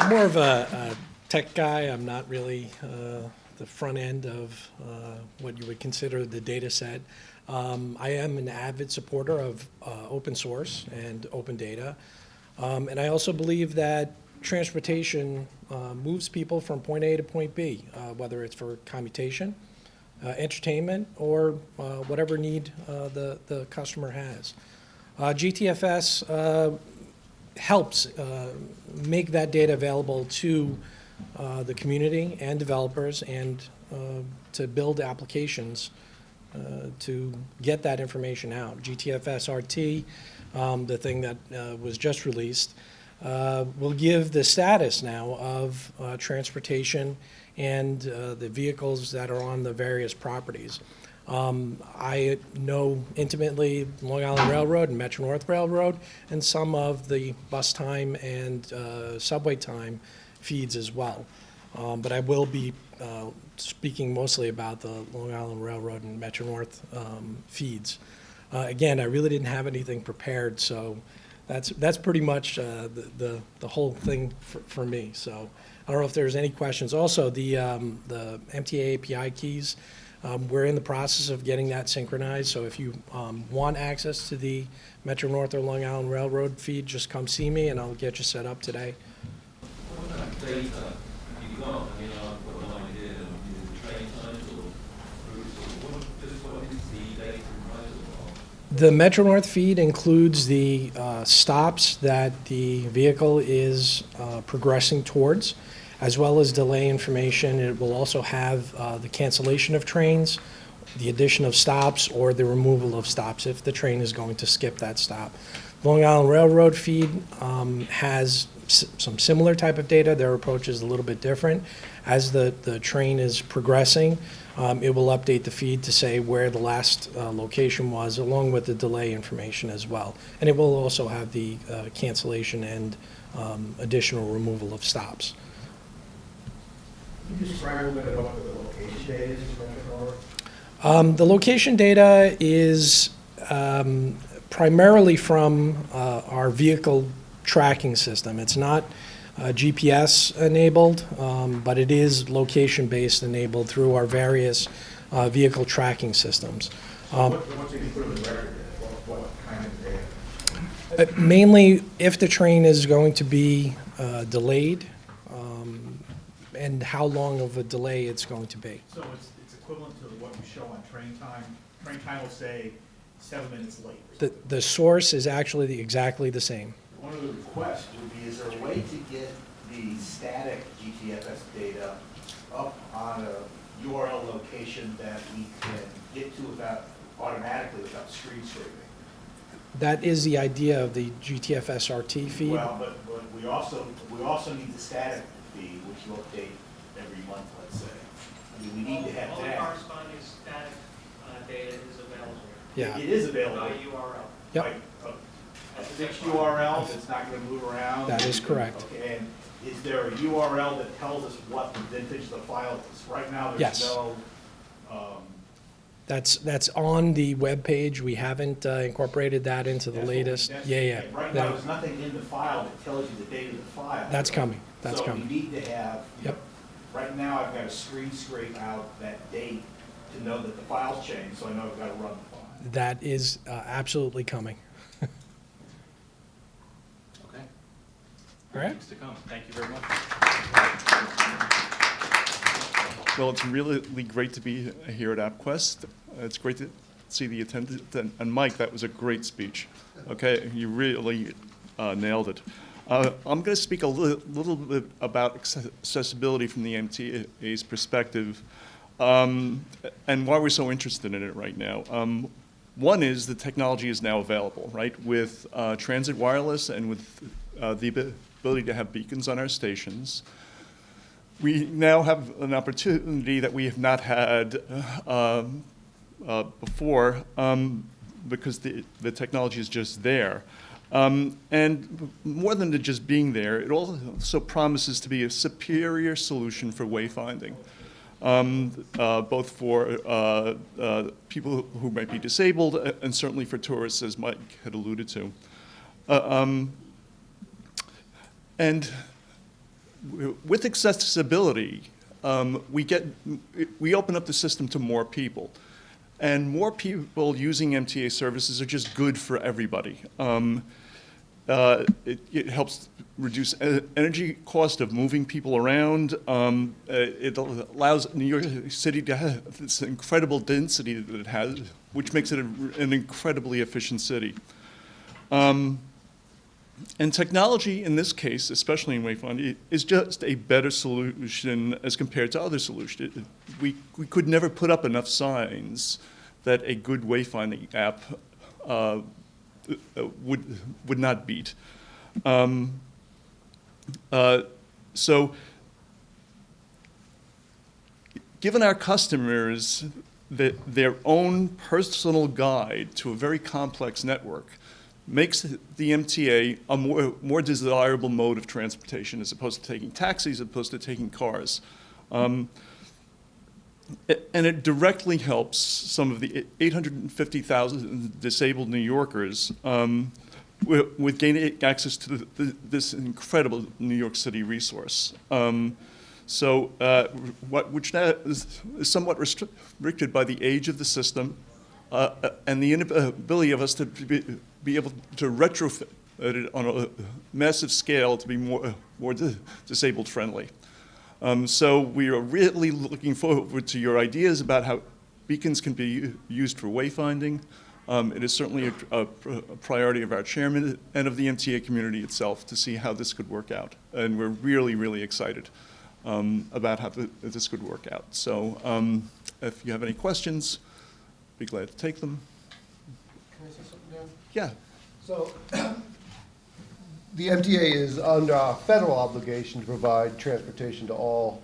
I'm more of a tech guy. I'm not really the front end of what you would consider the data set. I am an avid supporter of open source and open data. And I also believe that transportation moves people from point A to point B, whether it's for commutation, entertainment, or whatever need the customer has. GTFS helps make that data available to the community and developers, and to build applications to get that information out. GTFS RT, the thing that was just released, will give the status now of transportation and the vehicles that are on the various properties. I know intimately Long Island Railroad and Metro North Railroad and some of the bus time and subway time feeds as well. But I will be speaking mostly about the Long Island Railroad and Metro North feeds. Again, I really didn't have anything prepared, so that's pretty much the whole thing for me. So I don't know if there's any questions. Also, the MTA API keys, we're in the process of getting that synchronized. So if you want access to the Metro North or Long Island Railroad feed, just come see me and I'll get you set up today. What kind of data you got, what I did, train times or routes, or what is the data comprised of? The Metro North feed includes the stops that the vehicle is progressing towards, as well as delay information. It will also have the cancellation of trains, the addition of stops, or the removal of stops if the train is going to skip that stop. Long Island Railroad feed has some similar type of data. Their approach is a little bit different. As the train is progressing, it will update the feed to say where the last location was, along with the delay information as well. And it will also have the cancellation and additional removal of stops. Can you describe a little bit about what the location data is in Metro North? The location data is primarily from our vehicle tracking system. It's not GPS enabled, but it is location-based enabled through our various vehicle tracking systems. What's included in the record? What kind of data? Mainly if the train is going to be delayed, and how long of a delay it's going to be. So it's equivalent to what you show on train time. Train time will say 7 minutes late. The source is actually exactly the same. One of the requests would be, is there a way to get the static GTFS data up on a URL location that we can get to automatically without screen scraping? That is the idea of the GTFS RT feed. Well, but we also need the static feed, which you update every month, let's say. I mean, we need to have all that. All corresponding static data is available. Yeah. It is available. By URL. Yep. Like a fixed URL that's not going to move around? That is correct. Okay, and is there a URL that tells us what the vintage of the file is? Right now, there's Yes. no... That's on the web page. We haven't incorporated that into the latest. Yeah. Right now, there's nothing in the file that tells you the date of the file. That's coming. That's so coming. we need to have... Yep. Right now, I've got to screen scrape out that date to know that the file's changed, so I know I've got to run the file. That is absolutely coming. Okay. All right. Things to come. Thank you very much. Well, it's really great to be here at AppQuest. It's great to see the attendance. And Mike, that was a great speech. Okay, you really nailed it. I'm going to speak a little bit about accessibility from the MTA's perspective, and why we're so interested in it right now. One is the technology is now available, right? With transit wireless and with the ability to have beacons on our stations. We now have an opportunity that we have not had before because the technology is just there. And more than just being there, it also promises to be a superior solution for wayfinding, both for people who might be disabled and certainly for tourists, as Mike had alluded to. And with accessibility, we open up the system to more people. And more people using MTA services are just good for everybody. It helps reduce energy cost of moving people around. It allows New York City to have this incredible density that it has, which makes it an incredibly efficient city. And technology in this case, especially in wayfinding, is just a better solution as compared to other solutions. We could never put up enough signs that a good wayfinding app would not beat. So, given our customers their own personal guide to a very complex network, makes the MTA a more desirable mode of transportation as opposed to taking taxis, as opposed to taking cars. And it directly helps some of the 850,000 disabled New Yorkers with gaining access to this incredible New York City resource. Which now is somewhat restricted by the age of the system and the inability of us to be able to retrofit it on a massive scale to be more disabled friendly. So we are really looking forward to your ideas about how beacons can be used for wayfinding. It is certainly a priority of our chairman and of the MTA community itself to see how this could work out. And we're really, really excited about how this could work out. So if you have any questions, be glad to take them. Can I say something, Dan? Yeah. So, the MTA is under a federal obligation to provide transportation to all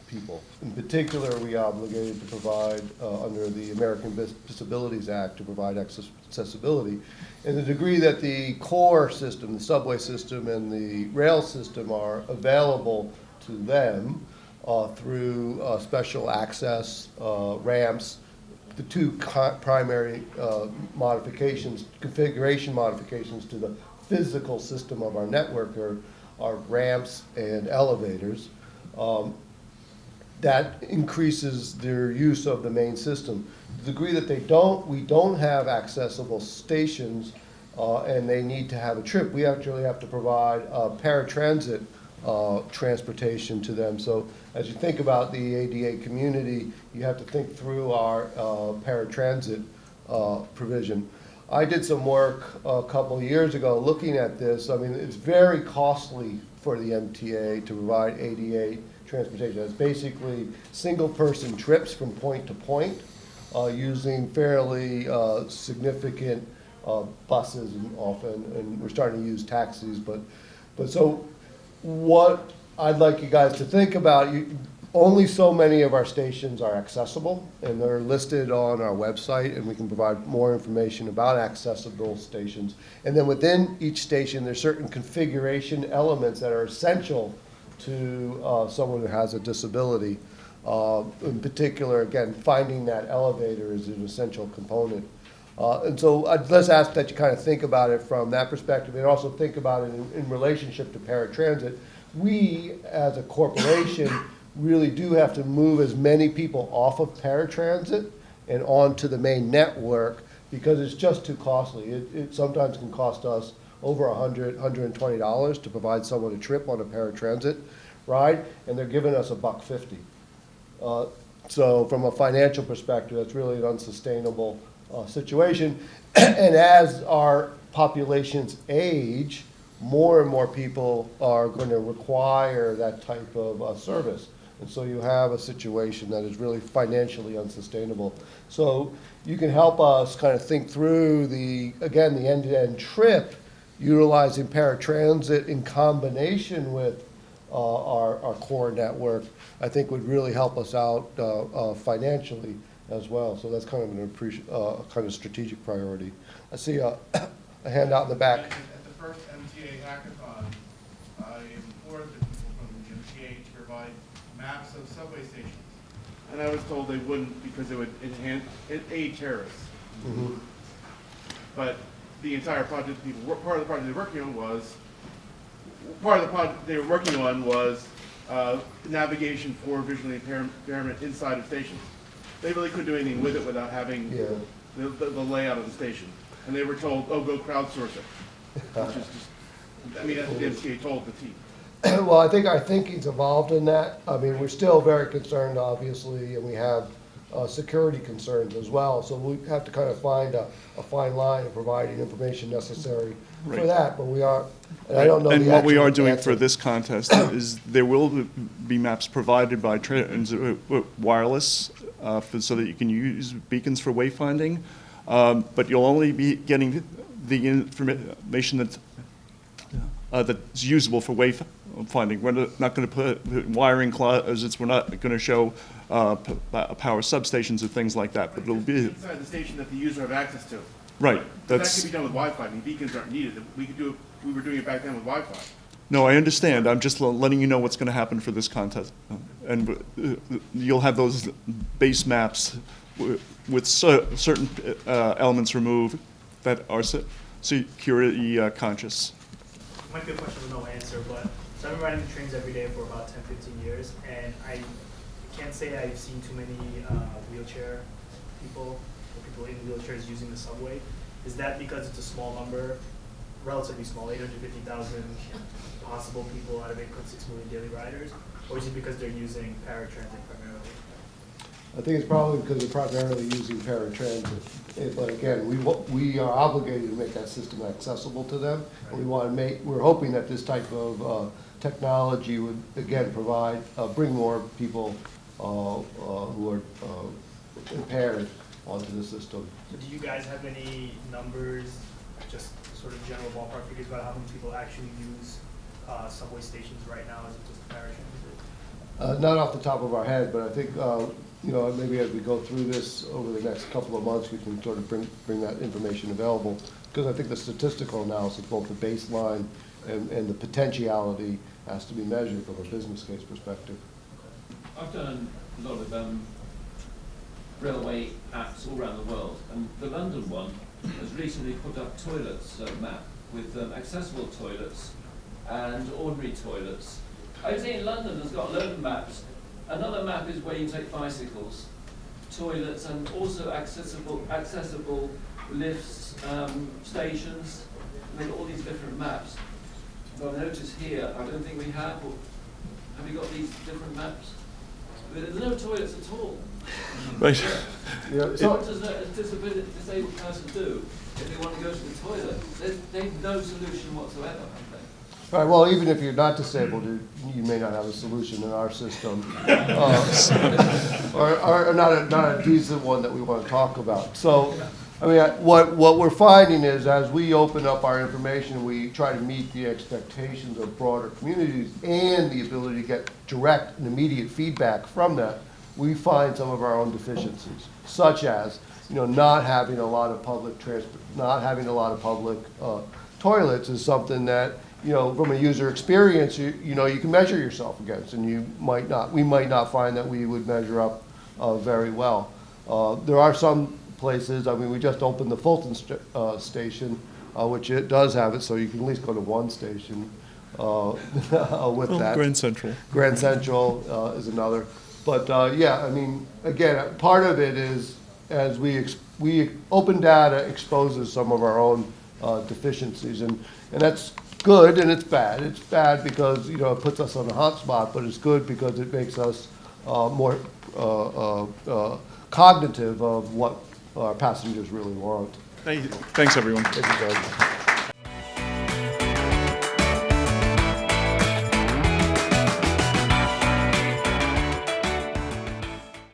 people. In particular, we are obligated to provide, under the American Disabilities Act, to provide accessibility. In the degree that the core system, the subway system, and the rail system are available to them through special access ramps, the two primary modifications, configuration modifications to the physical system of our network are ramps and elevators. That increases their use of the main system. To the degree that we don't have accessible stations and they need to have a trip, we actually have to provide paratransit transportation to them. So as you think about the ADA community, you have to think through our paratransit provision. I did some work a couple of years ago looking at this. I mean, it's very costly for the MTA to provide ADA transportation. It's basically single-person trips from point to point using fairly significant buses and often, and we're starting to use taxis. But so what I'd like you guys to think about, only so many of our stations are accessible, and they're listed on our website, and we can provide more information about accessible stations. And then within each station, there's certain configuration elements that are essential to someone who has a disability. In particular, again, finding that elevator is an essential component. And so I'd just ask that you kind of think about it from that perspective, and also think about it in relationship to paratransit. We, as a corporation, really do have to move as many people off of paratransit and onto the main network because it's just too costly. It sometimes can cost us over $100, $120 to provide someone a trip on a paratransit ride, and they're giving us $1.50. So from a financial perspective, that's really an unsustainable situation. And as our populations age, more and more people are going to require that type of service. And so you have a situation that is really financially unsustainable. So you can help us kind of think through the end-to-end trip, utilizing paratransit in combination with our core network, I think would really help us out financially as well. So that's kind of kind of strategic priority. I see a handout in the back. At the first MTA hackathon, I implored the people from the MTA to provide maps of subway stations. And I was told they wouldn't because it would aid terrorists. Mm-hmm. But the entire project, part of the project they were working on was navigation for visually impairment inside of stations. They really couldn't do anything with it without having Yeah. the layout of the station. And they were told, oh, go crowdsource it. Which is just, I mean, that's what the MTA told the team. Well, I think our thinking's evolved in that. I mean, we're still very concerned, obviously, and we have security concerns as well. So we have to kind of find a fine line of providing information necessary for Right. that. But we are, and I don't know And the what we actual are doing answer. for this contest is there will be maps provided by wireless so that you can use beacons for wayfinding, but you'll only be getting the information that's usable for wayfinding. We're not going to put wiring closets, we're not going to show power substations or things like that, but it'll be, Inside the station that the user have access to. right, That that's. could be done with Wi-Fi. I mean, beacons aren't needed. We could do it, we were doing it back then with Wi-Fi. No, I understand. I'm just letting you know what's going to happen for this contest. And you'll have those base maps with certain elements removed that are security conscious. Might be a question with no answer, but so I've been riding the trains every day for about 10, 15 years, and I can't say I've seen too many wheelchair people or people in wheelchairs using the subway. Is that because it's a small number, relatively small, 850,000 possible people out of 8.6 million daily riders, or is it because they're using paratransit primarily? I think it's probably because they're primarily using paratransit. But again, we are obligated to make that system accessible to them. And we want to we're hoping that this type of technology would, again, bring more people who are impaired onto the system. So do you guys have any numbers, just sort of general ballpark figures about how many people actually use subway stations right now as opposed to paratransit? Not off the top of our head, but I think, maybe as we go through this over the next couple of months, we can sort of bring that information available. Because I think the statistical analysis, both the baseline and the potentiality, has to be measured from a business case perspective. I've done a lot of railway apps all around the world, and the London one has recently put up toilets map with accessible toilets and ordinary toilets. I've seen London has got a load of maps. Another map is where you take bicycles, toilets, and also accessible lifts, stations. They've got all these different maps. But I notice here, I don't think we have. Or have you got these different maps? There's no toilets at all. Right. Yeah, So what does a disabled person do if they want to go to the toilet? They've no solution whatsoever, have they? All right, well, even if you're not disabled, you may not have a solution in our system, or not a decent one that we want to talk about. So, I mean, what we're finding is as we open up our information, we try to meet the expectations of broader communities and the ability to get direct and immediate feedback from that, we find some of our own deficiencies, such as, not having a lot of public toilets is something that, from a user experience, you can measure yourself against, and we might not find that we would measure up very well. There are some places, I mean, we just opened the Fulton station, which it does have it, so you can at least go to one station with that. Grand Central. Grand Central is another. But yeah, I mean, again, part of it is as we open data exposes some of our own deficiencies, and that's good and it's bad. It's bad because it puts us on a hot spot, but it's good because it makes us more cognitive of what our passengers really want. Thanks, everyone. Thank you, Doug.